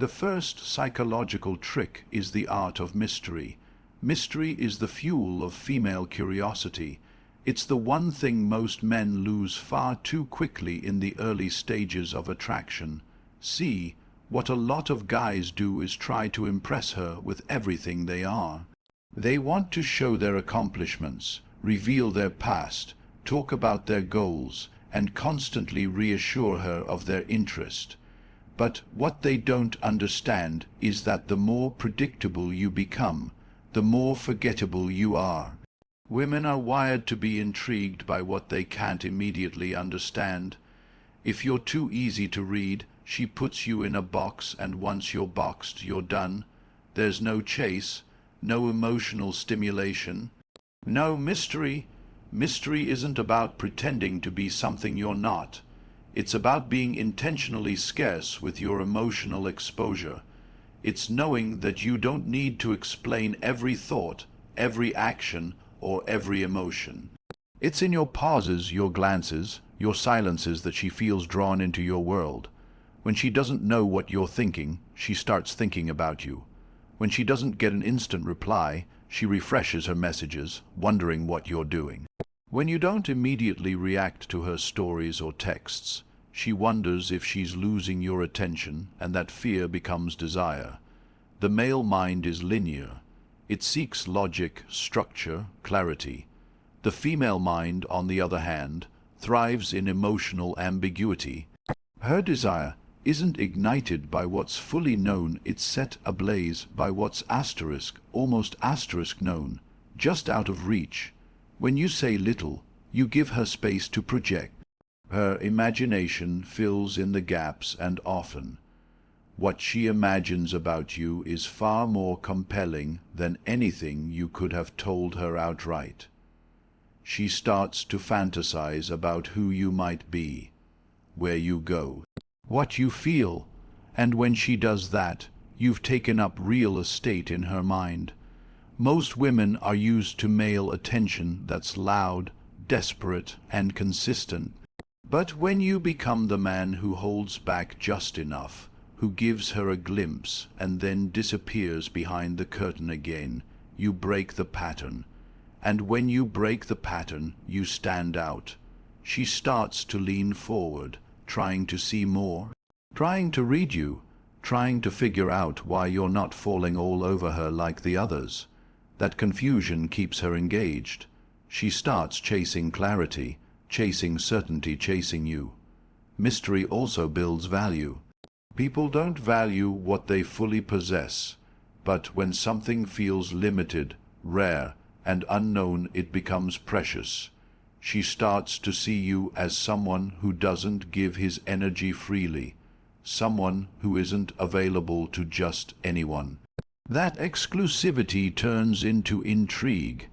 The first psychological trick is the art of mystery. Mystery is the fuel of female curiosity. It's the one thing most men lose far too quickly in the early stages of attraction. See, what a lot of guys do is try to impress her with everything they are. They want to show their accomplishments, reveal their past, talk about their goals, and constantly reassure her of their interest. But what they don't understand is that the more predictable you become, the more forgettable you are. Women are wired to be intrigued by what they can't immediately understand. If you're too easy to read, she puts you in a box, and once you're boxed, you're done. There's no chase, no emotional stimulation, no mystery. Mystery isn't about pretending to be something you're not. It's about being intentionally scarce with your emotional exposure. It's knowing that you don't need to explain every thought, every action, or every emotion. It's in your pauses, your glances, your silences that she feels drawn into your world. When she doesn't know what you're thinking, she starts thinking about you. When she doesn't get an instant reply, she refreshes her messages, wondering what you're doing. When you don't immediately react to her stories or texts, she wonders if she's losing your attention, and that fear becomes desire. The male mind is linear. It seeks logic, structure, clarity. The female mind, on the other hand, thrives in emotional ambiguity. Her desire isn't ignited by what's fully known, it's set ablaze by what's almost asterisk known, just out of reach. When you say little, you give her space to project. Her imagination fills in the gaps, and often what she imagines about you is far more compelling than anything you could have told her outright. She starts to fantasize about who you might be, where you go, what you feel, and when she does that, you've taken up real estate in her mind. Most women are used to male attention that's loud, desperate, and consistent. But when you become the man who holds back just enough, who gives her a glimpse and then disappears behind the curtain again, you break the pattern. And when you break the pattern, you stand out. She starts to lean forward, trying to see more, trying to read you, trying to figure out why you're not falling all over her like the others. That confusion keeps her engaged. She starts chasing clarity, chasing certainty, chasing you. Mystery also builds value. People don't value what they fully possess, but when something feels limited, rare, and unknown, it becomes precious. She starts to see you as someone who doesn't give his energy freely, someone who isn't available to just anyone. That exclusivity turns into intrigue.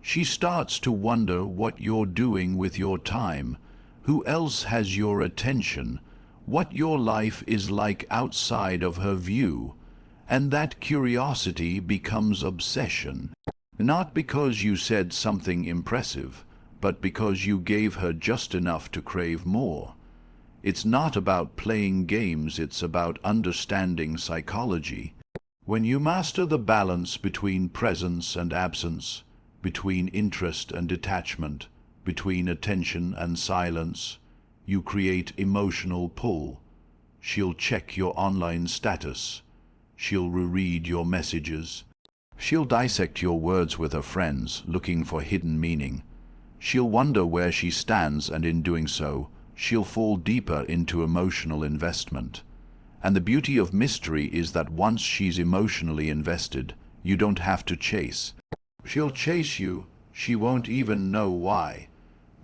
She starts to wonder what you're doing with your time, who else has your attention, what your life is like outside of her view, and that curiosity becomes obsession. Not because you said something impressive, but because you gave her just enough to crave more. It's not about playing games, it's about understanding psychology. When you master the balance between presence and absence, between interest and detachment, between attention and silence, you create emotional pull. She'll check your online status. She'll reread your messages. She'll dissect your words with her friends, looking for hidden meaning. She'll wonder where she stands, and in doing so, she'll fall deeper into emotional investment. And the beauty of mystery is that once she's emotionally invested, you don't have to chase. She'll chase you, she won't even know why.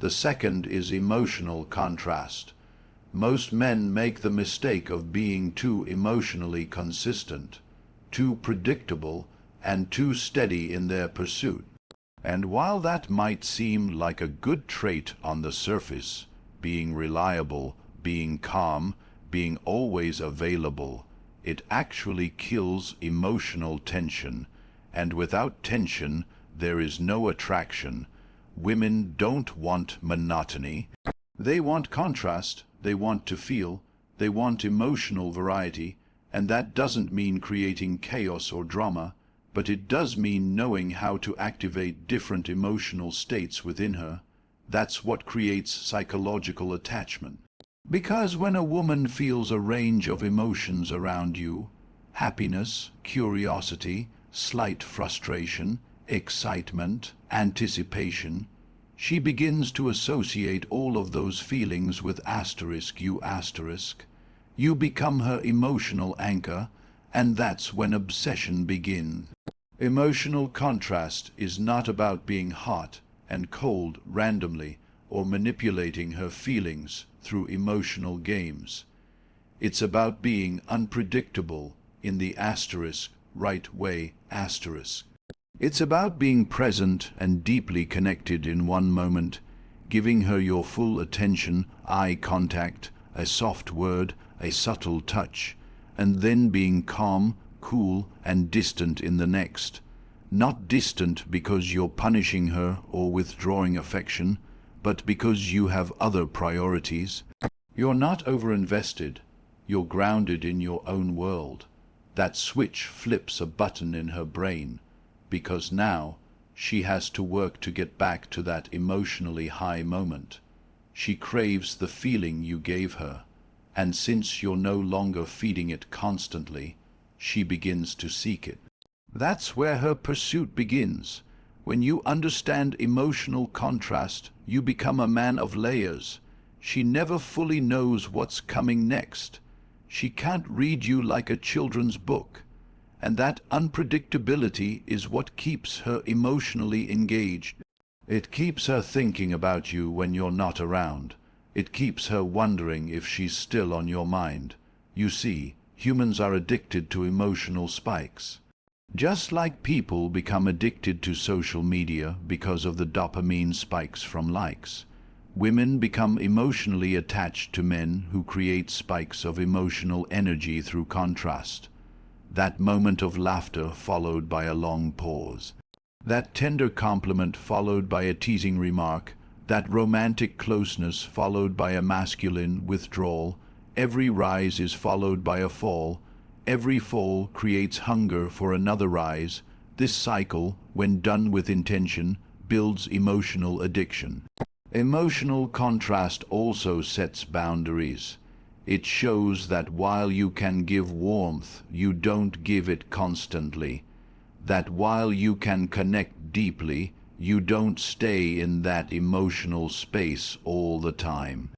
The second is emotional contrast. Most men make the mistake of being too emotionally consistent, too predictable, and too steady in their pursuit. And while that might seem like a good trait on the surface, being reliable, being calm, being always available, it actually kills emotional tension. And without tension, there is no attraction. Women don't want monotony. They want contrast, they want to feel, they want emotional variety, And that doesn't mean creating chaos or drama, but it does mean knowing how to activate different emotional states within her. That's what creates psychological attachment. Because when a woman feels a range of emotions around you, happiness, curiosity, slight frustration, excitement, anticipation, she begins to associate all of those feelings with you asterisk. You become her emotional anchor, and that's when obsession begins. Emotional contrast is not about being hot and cold randomly or manipulating her feelings through emotional games. It's about being unpredictable in the asterisk right way asterisk. It's about being present and deeply connected in one moment, giving her your full attention, eye contact, a soft word, a subtle touch, and then being calm, cool, and distant in the next. Not distant because you're punishing her or withdrawing affection, but because you have other priorities. You're not overinvested. You're grounded in your own world. That switch flips a button in her brain, because now she has to work to get back to that emotionally high moment. She craves the feeling you gave her, and since you're no longer feeding it constantly, she begins to seek it. That's where her pursuit begins. When you understand emotional contrast, you become a man of layers. She never fully knows what's coming next. She can't read you like a children's book. And that unpredictability is what keeps her emotionally engaged. It keeps her thinking about you when you're not around. It keeps her wondering if she's still on your mind. You see, humans are addicted to emotional spikes. Just like people become addicted to social media because of the dopamine spikes from likes, women become emotionally attached to men who create spikes of emotional energy through contrast. That moment of laughter followed by a long pause. That tender compliment followed by a teasing remark. That romantic closeness followed by a masculine withdrawal. Every rise is followed by a fall. Every fall creates hunger for another rise. This cycle, when done with intention, builds emotional addiction. Emotional contrast also sets boundaries. It shows that while you can give warmth, you don't give it constantly. That while you can connect deeply, you don't stay in that emotional space all the time.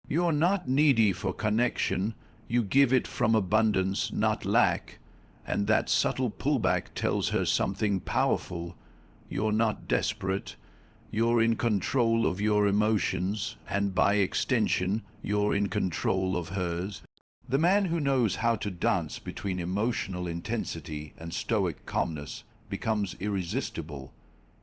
You're not needy for connection. You give it from abundance, not lack. And that subtle pullback tells her something powerful. You're not desperate. You're in control of your emotions, and by extension, you're in control of hers. The man who knows how to dance between emotional intensity and stoic calmness becomes irresistible.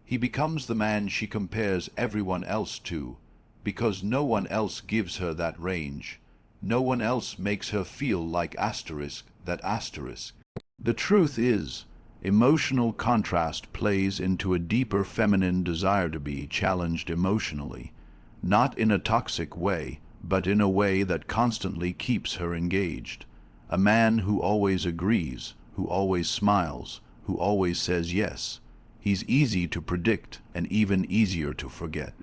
He becomes the man she compares everyone else to, because no one else gives her that range. No one else makes her feel like that asterisk. The truth is, emotional contrast plays into a deeper feminine desire to be challenged emotionally, not in a toxic way, but in a way that constantly keeps her engaged. A man who always agrees, who always smiles, who always says yes. He's easy to predict and even easier to forget.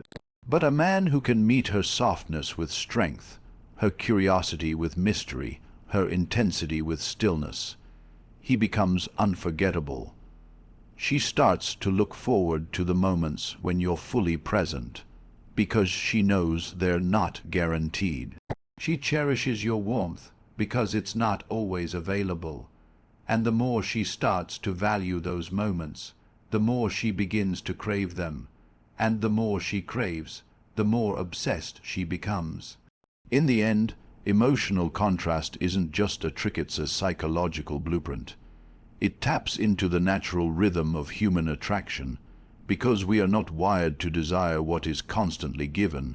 But a man who can meet her softness with strength, her curiosity with mystery, her intensity with stillness, he becomes unforgettable. She starts to look forward to the moments when you're fully present, because she knows they're not guaranteed. She cherishes your warmth because it's not always available. And the more she starts to value those moments, the more she begins to crave them. And the more she craves, the more obsessed she becomes. In the end, emotional contrast isn't just a trick, it's a psychological blueprint. It taps into the natural rhythm of human attraction, because we are not wired to desire what is constantly given.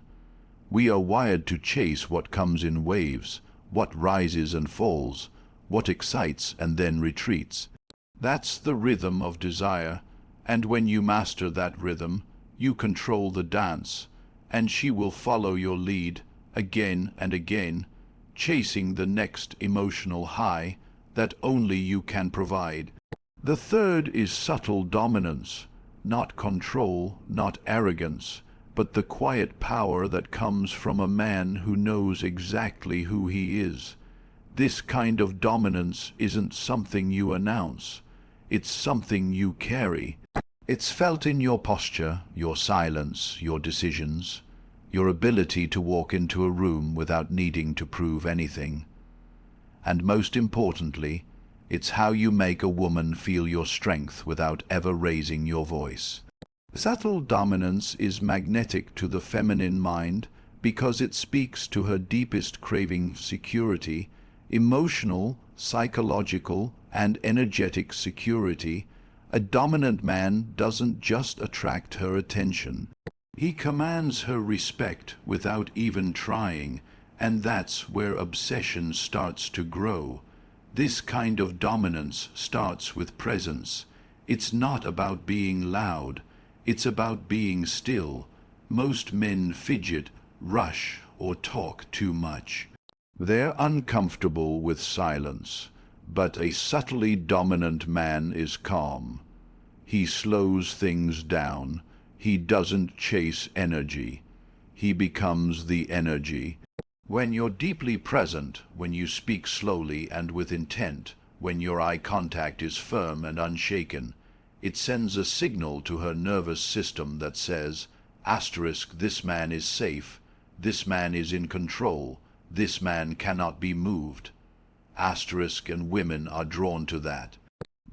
We are wired to chase what comes in waves, what rises and falls, what excites and then retreats. That's the rhythm of desire, and when you master that rhythm, you control the dance, and she will follow your lead again and again, chasing the next emotional high, that only you can provide. The third is subtle dominance, not control, not arrogance, but the quiet power that comes from a man who knows exactly who he is. This kind of dominance isn't something you announce. It's something you carry. It's felt in your posture, your silence, your decisions, your ability to walk into a room without needing to prove anything. And most importantly, it's how you make a woman feel your strength without ever raising your voice. Subtle dominance is magnetic to the feminine mind because it speaks to her deepest craving: security, emotional, psychological, and energetic security. A dominant man doesn't just attract her attention. He commands her respect without even trying, and that's where obsession starts to grow. This kind of dominance starts with presence. It's not about being loud. It's about being still. Most men fidget, rush, or talk too much. They're uncomfortable with silence, but a subtly dominant man is calm. He slows things down. He doesn't chase energy. He becomes the energy. When you're deeply present, when you speak slowly and with intent, when your eye contact is firm and unshaken, it sends a signal to her nervous system that says, asterisk, this man is safe, this man is in control, this man cannot be moved. Asterisk, and women are drawn to that.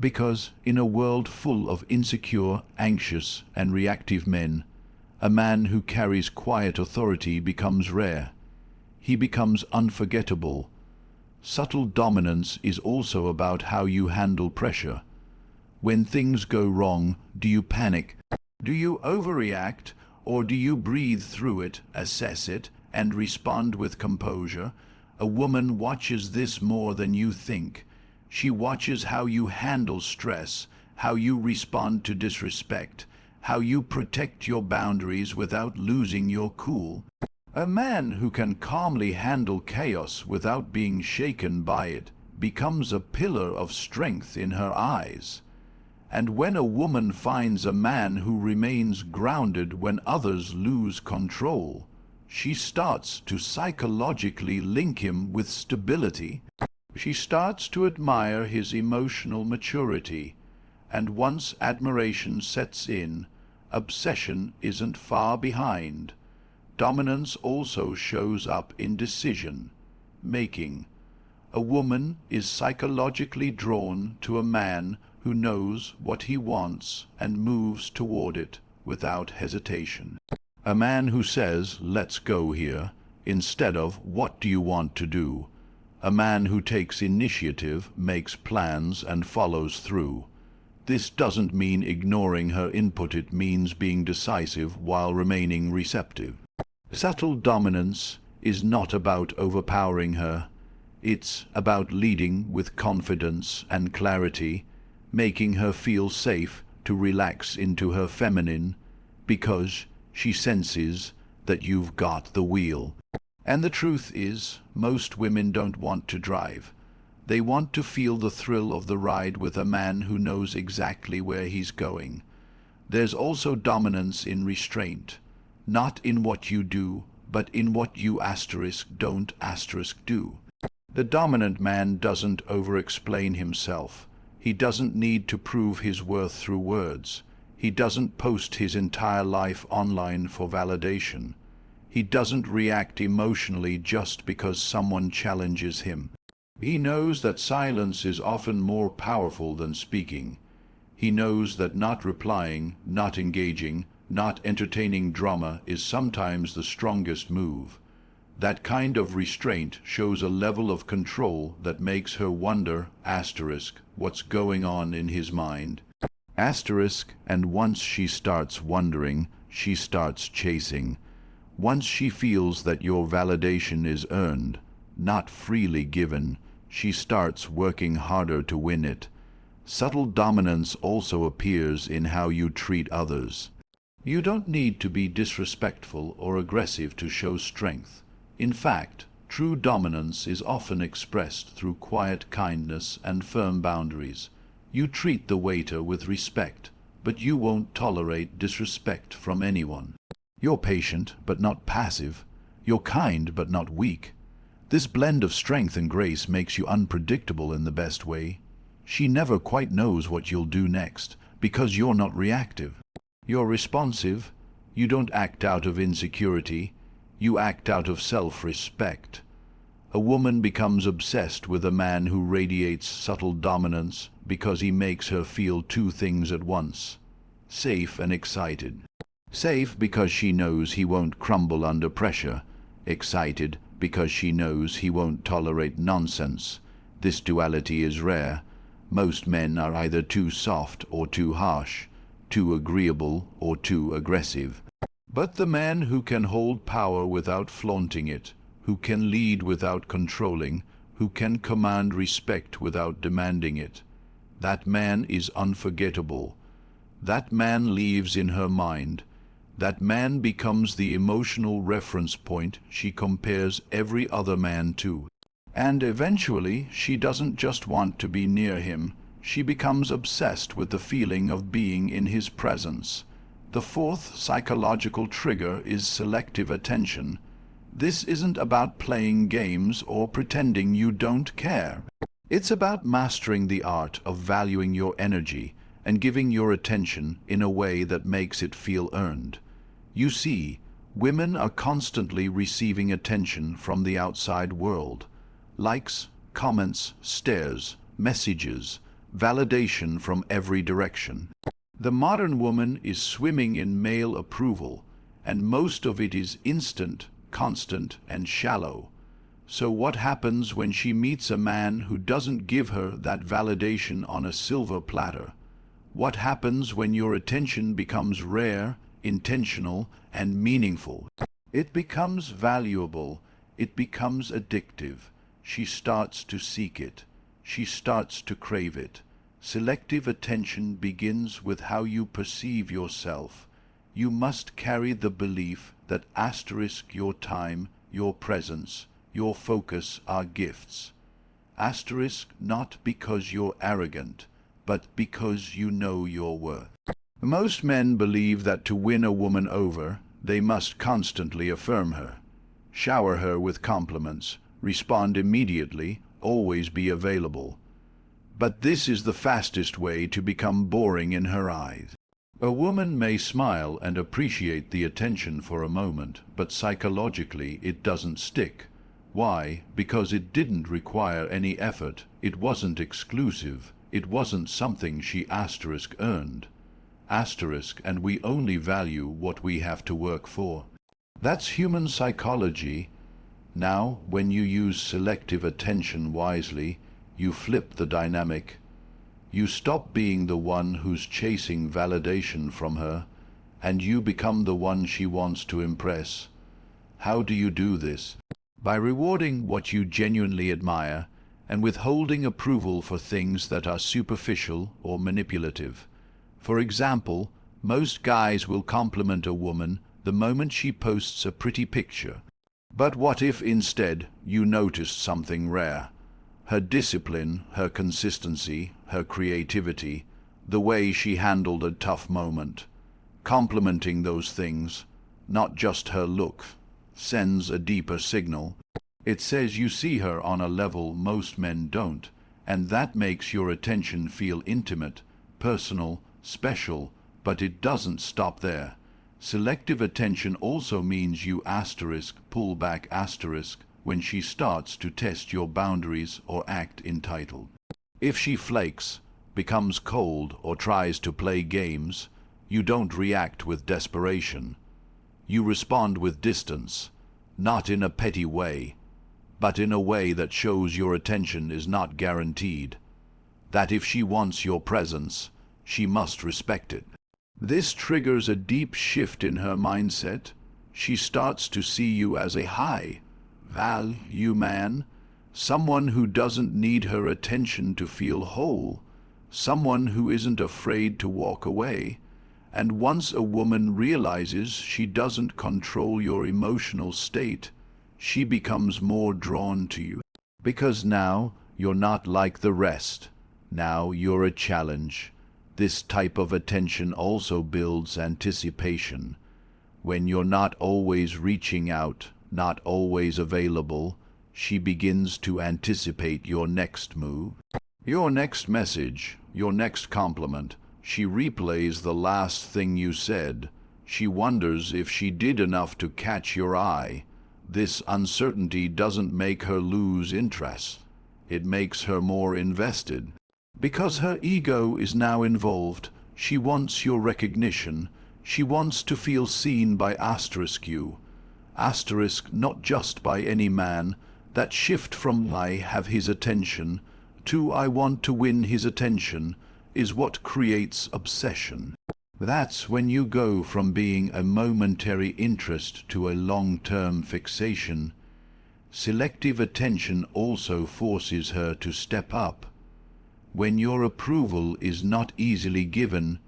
Because in a world full of insecure, anxious, and reactive men, a man who carries quiet authority becomes rare. He becomes unforgettable. Subtle dominance is also about how you handle pressure. When things go wrong, do you panic? Do you overreact? Or do you breathe through it, assess it, and respond with composure? A woman watches this more than you think. She watches how you handle stress, how you respond to disrespect, how you protect your boundaries without losing your cool. A man who can calmly handle chaos without being shaken by it becomes a pillar of strength in her eyes. And when a woman finds a man who remains grounded when others lose control, she starts to psychologically link him with stability. She starts to admire his emotional maturity, and once admiration sets in, obsession isn't far behind. Dominance also shows up in decision making. A woman is psychologically drawn to a man who knows what he wants and moves toward it without hesitation. A man who says, "Let's go here," instead of "What do you want to do?" A man who takes initiative, makes plans, and follows through. This doesn't mean ignoring her input. It means being decisive while remaining receptive. Subtle dominance is not about overpowering her. It's about leading with confidence and clarity, making her feel safe to relax into her feminine, because she senses that you've got the wheel. And the truth is, most women don't want to drive. They want to feel the thrill of the ride with a man who knows exactly where he's going. There's also dominance in restraint, not in what you do, but in what you don't do. The dominant man doesn't over-explain himself. He doesn't need to prove his worth through words. He doesn't post his entire life online for validation. He doesn't react emotionally just because someone challenges him. He knows that silence is often more powerful than speaking. He knows that not replying, not engaging, not entertaining drama is sometimes the strongest move. That kind of restraint shows a level of control that makes her wonder, what's going on in his mind. And once she starts wondering, she starts chasing. Once she feels that your validation is earned, not freely given, she starts working harder to win it. Subtle dominance also appears in how you treat others. You don't need to be disrespectful or aggressive to show strength. In fact, True dominance is often expressed through quiet kindness and firm boundaries. You treat the waiter with respect, but you won't tolerate disrespect from anyone. You're patient, but not passive. You're kind, but not weak. This blend of strength and grace makes you unpredictable in the best way. She never quite knows what you'll do next, because you're not reactive. You're responsive. You don't act out of insecurity. You act out of self-respect. A woman becomes obsessed with a man who radiates subtle dominance because he makes her feel two things at once: safe and excited. Safe because she knows he won't crumble under pressure. Excited because she knows he won't tolerate nonsense. This duality is rare. Most men are either too soft or too harsh, too agreeable or too aggressive. But the man who can hold power without flaunting it, who can lead without controlling, who can command respect without demanding it, that man is unforgettable. That man lives in her mind. That man becomes the emotional reference point she compares every other man to. And eventually, she doesn't just want to be near him. She becomes obsessed with the feeling of being in his presence. The fourth psychological trigger is selective attention. This isn't about playing games or pretending you don't care. It's about mastering the art of valuing your energy and giving your attention in a way that makes it feel earned. You see, women are constantly receiving attention from the outside world. Likes, comments, stares, messages, validation from every direction. The modern woman is swimming in male approval, and most of it is instant, constant, and shallow. So what happens when she meets a man who doesn't give her that validation on a silver platter? What happens when your attention becomes rare, intentional, and meaningful? It becomes valuable. It becomes addictive. She starts to seek it. She starts to crave it. Selective attention begins with how you perceive yourself. You must carry the belief that your time, your presence, your focus are gifts. Not because you're arrogant, but because you know your worth. Most men believe that to win a woman over, they must constantly affirm her, shower her with compliments, respond immediately, always be available. But this is the fastest way to become boring in her eyes. A woman may smile and appreciate the attention for a moment, but psychologically it doesn't stick. Why? Because it didn't require any effort. It wasn't exclusive. It wasn't something she earned. And we only value what we have to work for. That's human psychology. Now, when you use selective attention wisely, you flip the dynamic. You stop being the one who's chasing validation from her, and you become the one she wants to impress. How do you do this? By rewarding what you genuinely admire and withholding approval for things that are superficial or manipulative. For example, most guys will compliment a woman the moment she posts a pretty picture. But what if instead you noticed something rare? Her discipline, her consistency, her creativity, the way she handled a tough moment. Complimenting those things, not just her look, sends a deeper signal. It says you see her on a level most men don't, and that makes your attention feel intimate, personal, special, but it doesn't stop there. Selective attention also means you pull back when she starts to test your boundaries or act entitled. If she flakes, becomes cold, or tries to play games, you don't react with desperation. You respond with distance, not in a petty way, but in a way that shows your attention is not guaranteed. That if she wants your presence, she must respect it. This triggers a deep shift in her mindset. She starts to see you as a high-value man, someone who doesn't need her attention to feel whole, someone who isn't afraid to walk away. And once a woman realizes she doesn't control your emotional state, she becomes more drawn to you. Because now you're not like the rest. Now you're a challenge. This type of attention also builds anticipation. When you're not always reaching out, not always available, she begins to anticipate your next move, your next message, your next compliment. She replays the last thing you said. She wonders if she did enough to catch your eye. This uncertainty doesn't make her lose interest. It makes her more invested. Because her ego is now involved, she wants your recognition. She wants to feel seen by you. Not just by any man. That shift from I have his attention to I want to win his attention is what creates obsession. That's when you go from being a momentary interest to a long-term fixation. Selective attention also forces her to step up. When your approval is not easily given,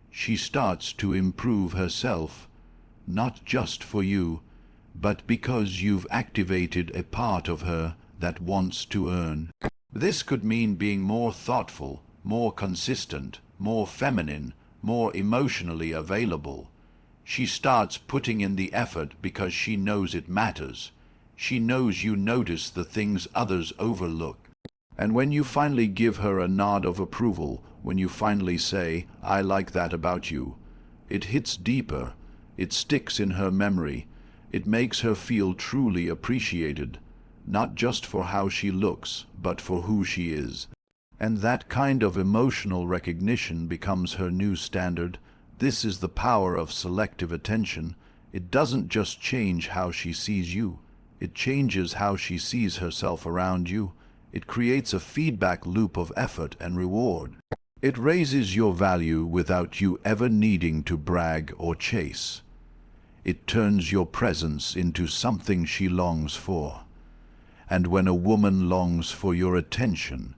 she starts to improve herself, not just for you, but because you've activated a part of her that wants to earn. This could mean being more thoughtful, more consistent, more feminine, more emotionally available. She starts putting in the effort because she knows it matters. She knows you notice the things others overlook. And when you finally give her a nod of approval, when you finally say, "I like that about you," it hits deeper. It sticks in her memory. It makes her feel truly appreciated, not just for how she looks, but for who she is. And that kind of emotional recognition becomes her new standard. This is the power of selective attention. It doesn't just change how she sees you. It changes how she sees herself around you. It creates a feedback loop of effort and reward. It raises your value without you ever needing to brag or chase. It turns your presence into something she longs for. And when a woman longs for your attention,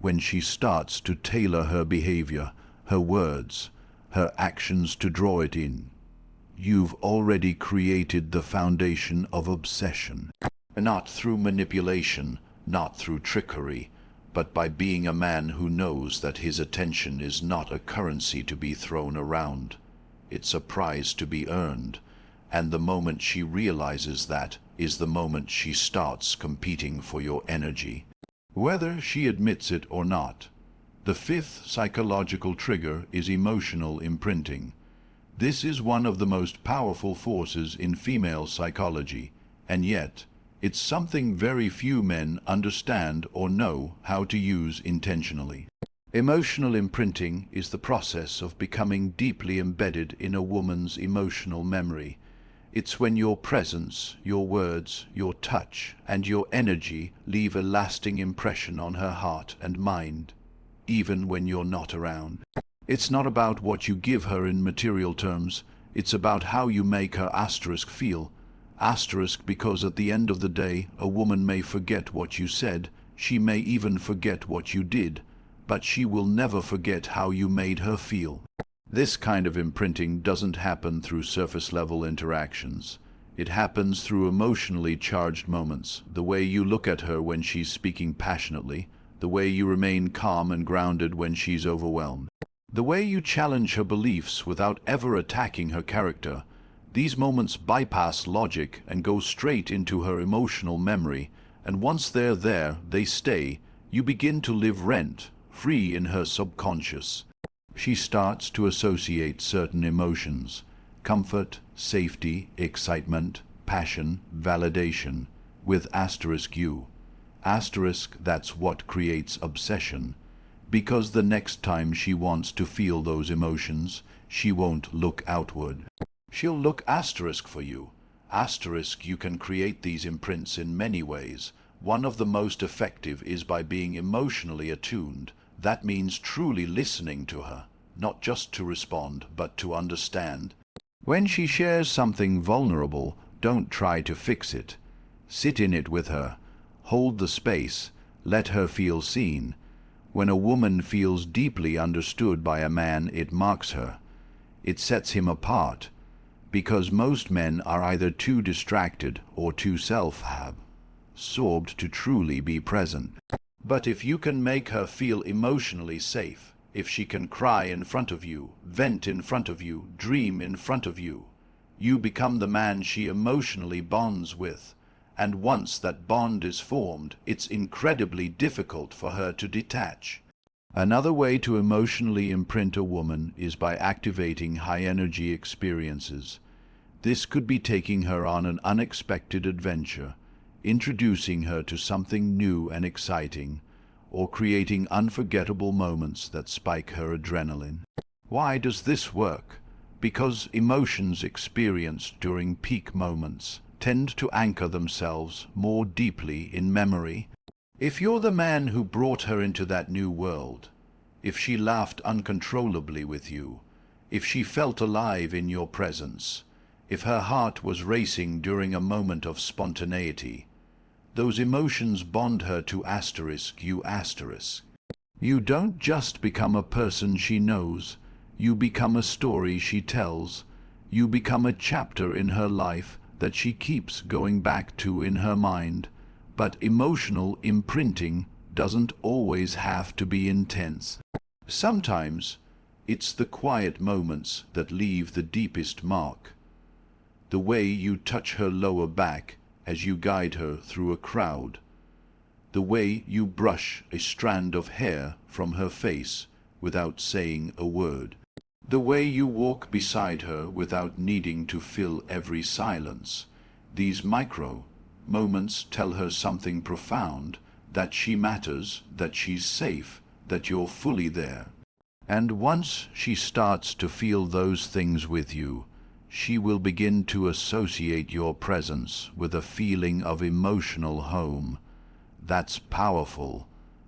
when she starts to tailor her behavior, her words, her actions to draw it in, you've already created the foundation of obsession. Not through manipulation, not through trickery, but by being a man who knows that his attention is not a currency to be thrown around. It's a prize to be earned. And the moment she realizes that is the moment she starts competing for your energy, whether she admits it or not. The fifth psychological trigger is emotional imprinting. This is one of the most powerful forces in female psychology, and yet it's something very few men understand or know how to use intentionally. Emotional imprinting is the process of becoming deeply embedded in a woman's emotional memory. It's when your presence, your words, your touch, and your energy leave a lasting impression on her heart and mind, even when you're not around. It's not about what you give her in material terms, it's about how you make her feel. Because at the end of the day, a woman may forget what you said, she may even forget what you did, but she will never forget how you made her feel. This kind of imprinting doesn't happen through surface-level interactions. It happens through emotionally charged moments, the way you look at her when she's speaking passionately, the way you remain calm and grounded when she's overwhelmed, the way you challenge her beliefs without ever attacking her character. These moments bypass logic and go straight into her emotional memory, and once they're there, they stay. You begin to live rent-free in her subconscious. She starts to associate certain emotions: comfort, safety, excitement, passion, validation, with *U. That's what creates obsession. Because the next time she wants to feel those emotions, she won't look outward. She'll look for you. You can create these imprints in many ways. One of the most effective is by being emotionally attuned. That means truly listening to her, not just to respond, but to understand. When she shares something vulnerable, don't try to fix it. Sit in it with her. Hold the space. Let her feel seen. When a woman feels deeply understood by a man, it marks her. It sets him apart. because most men are either too distracted or too self-absorbed to truly be present. But if you can make her feel emotionally safe, if she can cry in front of you, vent in front of you, dream in front of you, you become the man she emotionally bonds with. And once that bond is formed, it's incredibly difficult for her to detach. Another way to emotionally imprint a woman is by activating high-energy experiences. This could be taking her on an unexpected adventure, introducing her to something new and exciting, or creating unforgettable moments that spike her adrenaline. Why does this work? Because emotions experienced during peak moments tend to anchor themselves more deeply in memory. If you're the man who brought her into that new world, if she laughed uncontrollably with you, if she felt alive in your presence, if her heart was racing during a moment of spontaneity, those emotions bond her to you. You don't just become a person she knows, you become a story she tells, you become a chapter in her life that she keeps going back to in her mind. But emotional imprinting doesn't always have to be intense. Sometimes it's the quiet moments that leave the deepest mark. The way you touch her lower back as you guide her through a crowd. The way you brush a strand of hair from her face without saying a word. The way you walk beside her without needing to fill every silence. These micro moments tell her something profound, that she matters, that she's safe, that you're fully there. And once she starts to feel those things with you, she will begin to associate your presence with a feeling of emotional home. That's powerful.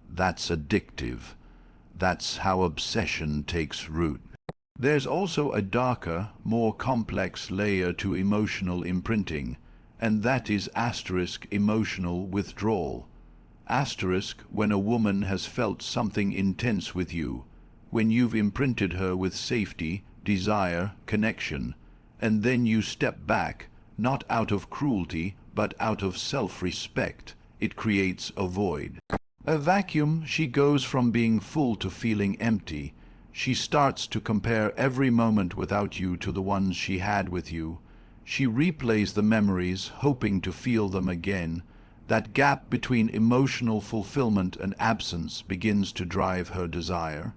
That's addictive. That's how obsession takes root. There's also a darker, more complex layer to emotional imprinting, and that is emotional withdrawal. When a woman has felt something intense with you, when you've imprinted her with safety, desire, connection, and then you step back, not out of cruelty, but out of self-respect, it creates a void. A vacuum. She goes from being full to feeling empty. She starts to compare every moment without you to the ones she had with you. She replays the memories, hoping to feel them again. That gap between emotional fulfillment and absence begins to drive her desire.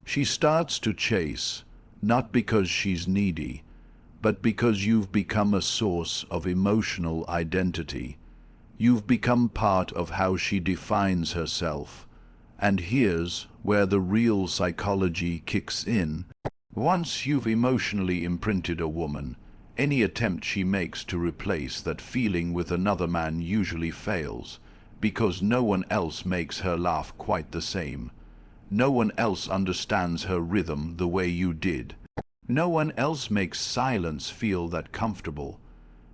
She starts to chase, not because she's needy, but because you've become a source of emotional identity. You've become part of how she defines herself. And here's where the real psychology kicks in. Once you've emotionally imprinted a woman, any attempt she makes to replace that feeling with another man usually fails, because no one else makes her laugh quite the same. No one else understands her rhythm the way you did. No one else makes silence feel that comfortable.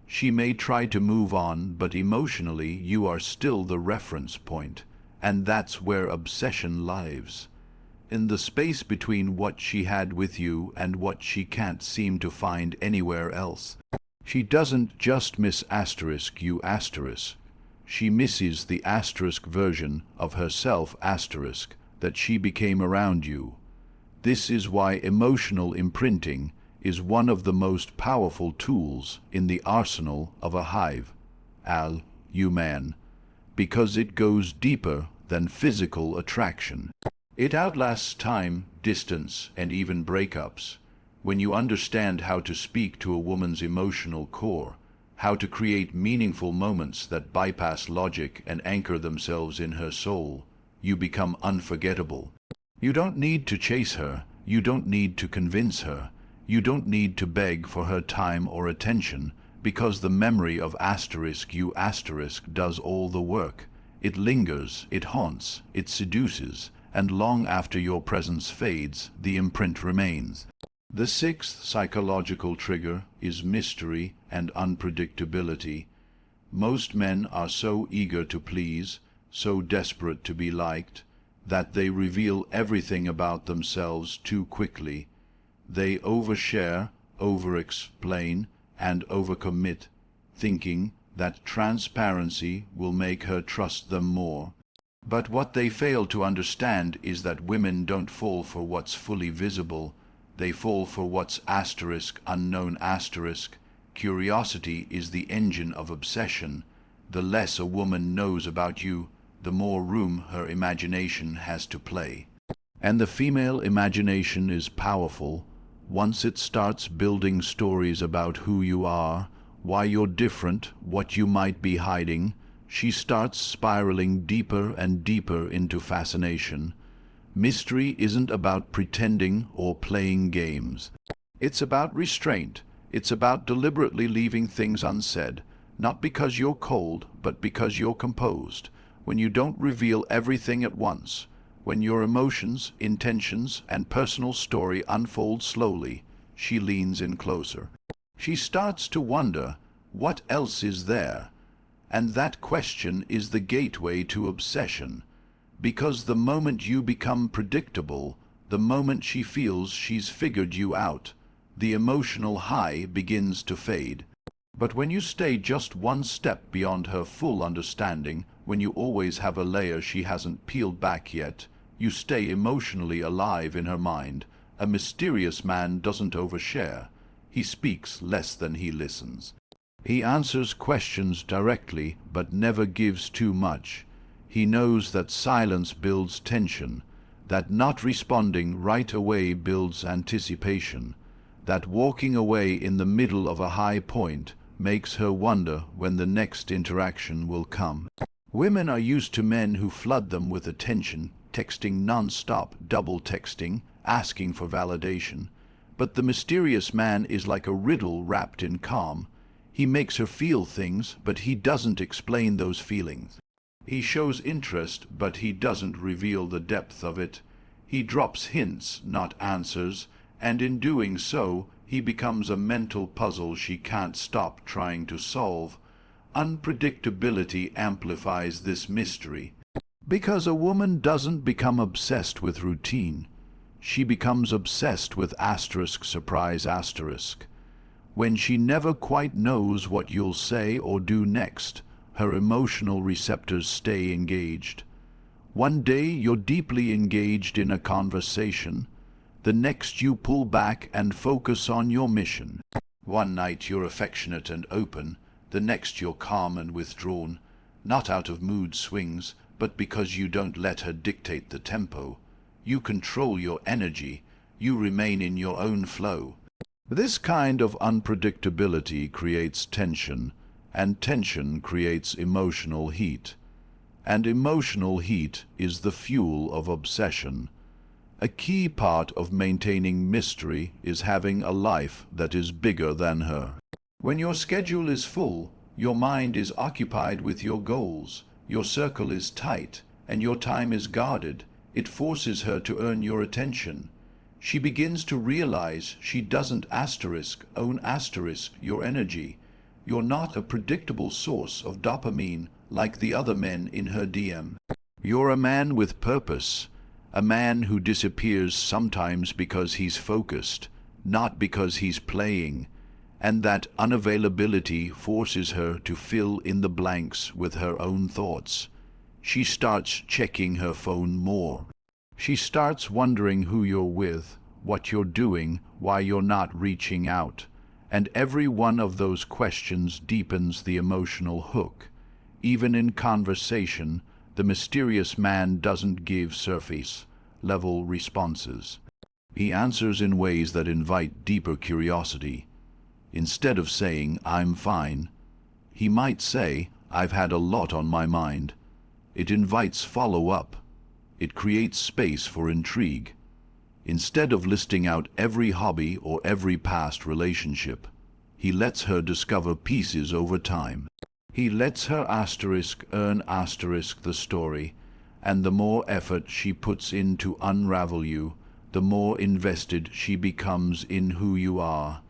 She may try to move on, but emotionally you are still the reference point. And that's where obsession lives. In the space between what she had with you and what she can't seem to find anywhere else. She doesn't just miss you. She misses the version of herself that she became around you. This is why emotional imprinting is one of the most powerful tools in the arsenal of a hive, human, because it goes deeper than physical attraction. It outlasts time, distance, and even breakups. When you understand how to speak to a woman's emotional core, how to create meaningful moments that bypass logic and anchor themselves in her soul, you become unforgettable. You don't need to chase her, you don't need to convince her, you don't need to beg for her time or attention, because the memory of you does all the work. It lingers, it haunts, it seduces, and long after your presence fades, the imprint remains. The sixth psychological trigger is mystery and unpredictability. Most men are so eager to please, so desperate to be liked, that they reveal everything about themselves too quickly. They overshare, over-explain, and overcommit, thinking that transparency will make her trust them more. But what they fail to understand is that women don't fall for what's fully visible. They fall for what's unknown. Curiosity is the engine of obsession. The less a woman knows about you, the more room her imagination has to play. And the female imagination is powerful. Once it starts building stories about who you are, why you're different, what you might be hiding, she starts spiraling deeper and deeper into fascination. Mystery isn't about pretending or playing games. It's about restraint. It's about deliberately leaving things unsaid, not because you're cold, but because you're composed. When you don't reveal everything at once, when your emotions, intentions, and personal story unfold slowly, she leans in closer. She starts to wonder, what else is there? And that question is the gateway to obsession. Because the moment you become predictable, the moment she feels she's figured you out, the emotional high begins to fade. But when you stay just one step beyond her full understanding, when you always have a layer she hasn't peeled back yet, you stay emotionally alive in her mind. A mysterious man doesn't overshare. He speaks less than he listens. He answers questions directly, but never gives too much. He knows that silence builds tension, that not responding right away builds anticipation, that walking away in the middle of a high point makes her wonder when the next interaction will come. Women are used to men who flood them with attention, texting non-stop, double texting, asking for validation. But the mysterious man is like a riddle wrapped in calm. He makes her feel things, but he doesn't explain those feelings. He shows interest, but he doesn't reveal the depth of it. He drops hints, not answers, and in doing so, he becomes a mental puzzle she can't stop trying to solve. Unpredictability amplifies this mystery. Because a woman doesn't become obsessed with routine. She becomes obsessed with surprise. When she never quite knows what you'll say or do next, her emotional receptors stay engaged. One day you're deeply engaged in a conversation. The next you pull back and focus on your mission. One night you're affectionate and open. The next you're calm and withdrawn, not out of mood swings, but because you don't let her dictate the tempo. You control your energy. You remain in your own flow. This kind of unpredictability creates tension, and tension creates emotional heat. And emotional heat is the fuel of obsession. A key part of maintaining mystery is having a life that is bigger than her. When your schedule is full, your mind is occupied with your goals, your circle is tight, and your time is guarded, it forces her to earn your attention. She begins to realize she doesn't own your energy. You're not a predictable source of dopamine like the other men in her DM. You're a man with purpose, a man who disappears sometimes because he's focused, not because he's playing, and that unavailability forces her to fill in the blanks with her own thoughts. She starts checking her phone more. She starts wondering who you're with, what you're doing, why you're not reaching out. And every one of those questions deepens the emotional hook. Even in conversation, the mysterious man doesn't give surface-level responses. He answers in ways that invite deeper curiosity. Instead of saying, "I'm fine," he might say, "I've had a lot on my mind." It invites follow-up. It creates space for intrigue. Instead of listing out every hobby or every past relationship, he lets her discover pieces over time. He lets her earn the story, and the more effort she puts in to unravel you, the more invested she becomes in who you are.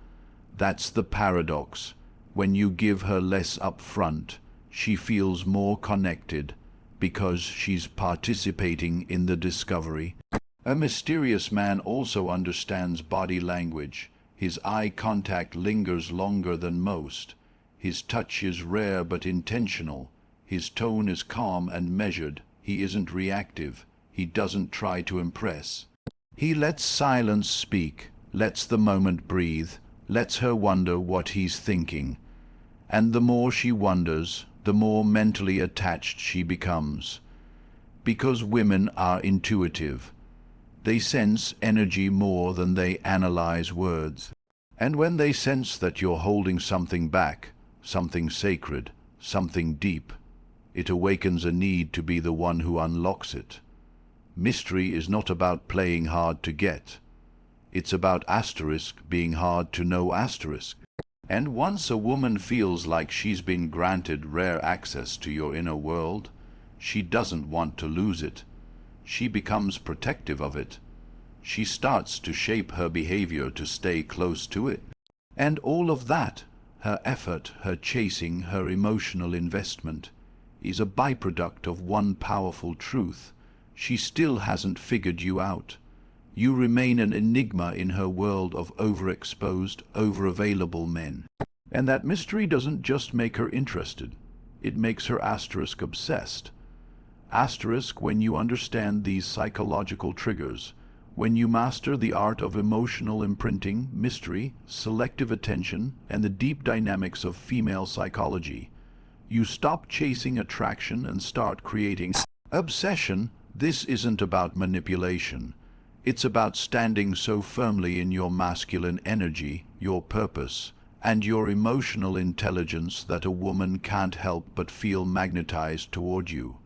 That's the paradox. When you give her less up front, she feels more connected, because she's participating in the discovery. A mysterious man also understands body language. His eye contact lingers longer than most. His touch is rare but intentional. His tone is calm and measured. He isn't reactive. He doesn't try to impress. He lets silence speak, lets the moment breathe, lets her wonder what he's thinking. And the more she wonders, the more mentally attached she becomes. Because women are intuitive. They sense energy more than they analyze words. And when they sense that you're holding something back, something sacred, something deep, it awakens a need to be the one who unlocks it. Mystery is not about playing hard to get. It's about asterisk being hard to know asterisk. And once a woman feels like she's been granted rare access to your inner world, she doesn't want to lose it. She becomes protective of it. She starts to shape her behavior to stay close to it. And all of that, her effort, her chasing, her emotional investment, is a byproduct of one powerful truth. She still hasn't figured you out. You remain an enigma in her world of overexposed, overavailable men. And that mystery doesn't just make her interested. It makes her asterisk obsessed. Asterisk when you understand these psychological triggers, when you master the art of emotional imprinting, mystery, selective attention, and the deep dynamics of female psychology, you stop chasing attraction and start creating obsession. This isn't about manipulation. It's about standing so firmly in your masculine energy, your purpose, and your emotional intelligence that a woman can't help but feel magnetized toward you.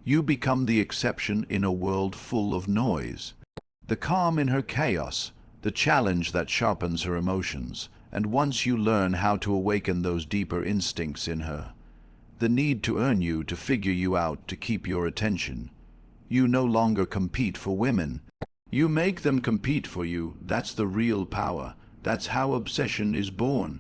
You become the exception in a world full of noise. The calm in her chaos, the challenge that sharpens her emotions, and once you learn how to awaken those deeper instincts in her, the need to earn you, to figure you out, to keep your attention, you no longer compete for women. You make them compete for you. That's the real power. That's how obsession is born.